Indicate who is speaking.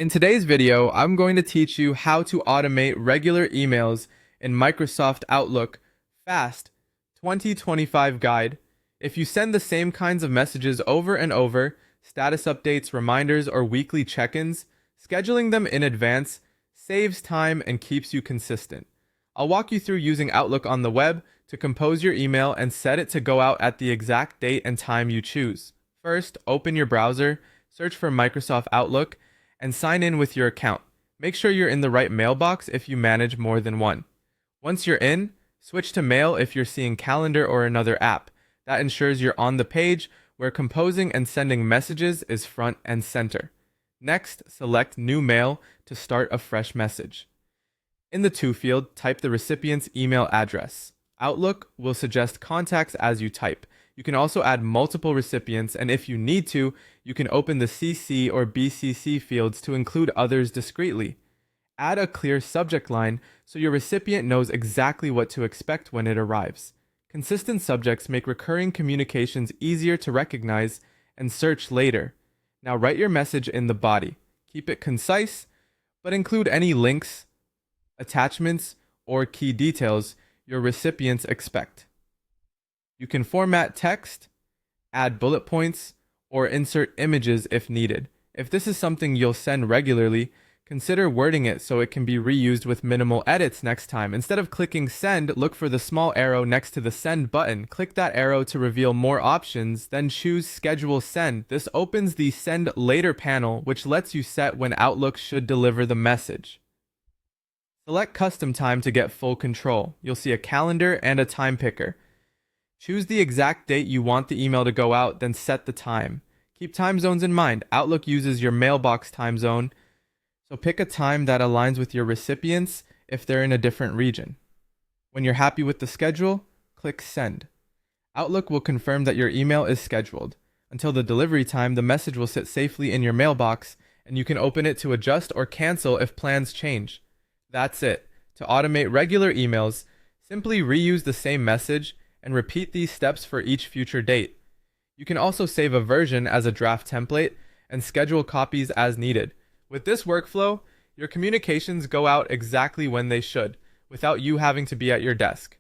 Speaker 1: In today's video, I'm going to teach you how to automate regular emails in Microsoft Outlook Fast 2025 Guide. If you send the same kinds of messages over and over, status updates, reminders, or weekly check-ins, scheduling them in advance saves time and keeps you consistent. I'll walk you through using Outlook on the web to compose your email and set it to go out at the exact date and time you choose. First, open your browser, search for Microsoft Outlook, and sign in with your account. Make sure you're in the right mailbox if you manage more than one. Once you're in, switch to Mail if you're seeing Calendar or another app. That ensures you're on the page where composing and sending messages is front and center. Next, select New Mail to start a fresh message. In the To field, type the recipient's email address. Outlook will suggest contacts as you type. You can also add multiple recipients, and if you need to, you can open the CC or BCC fields to include others discreetly. Add a clear subject line so your recipient knows exactly what to expect when it arrives. Consistent subjects make recurring communications easier to recognize and search later. Now write your message in the body. Keep it concise, but include any links, attachments, or key details your recipients expect. You can format text, add bullet points, or insert images if needed. If this is something you'll send regularly, consider wording it so it can be reused with minimal edits next time. Instead of clicking send, look for the small arrow next to the send button. Click that arrow to reveal more options, then choose schedule send. This opens the send later panel, which lets you set when Outlook should deliver the message. Select custom time to get full control. You'll see a calendar and a time picker. Choose the exact date you want the email to go out, then set the time. Keep time zones in mind. Outlook uses your mailbox time zone, so pick a time that aligns with your recipients if they're in a different region. When you're happy with the schedule, click Send. Outlook will confirm that your email is scheduled. Until the delivery time, the message will sit safely in your mailbox, and you can open it to adjust or cancel if plans change. That's it. To automate regular emails, simply reuse the same message and repeat these steps for each future date. You can also save a version as a draft template and schedule copies as needed. With this workflow, your communications go out exactly when they should, without you having to be at your desk.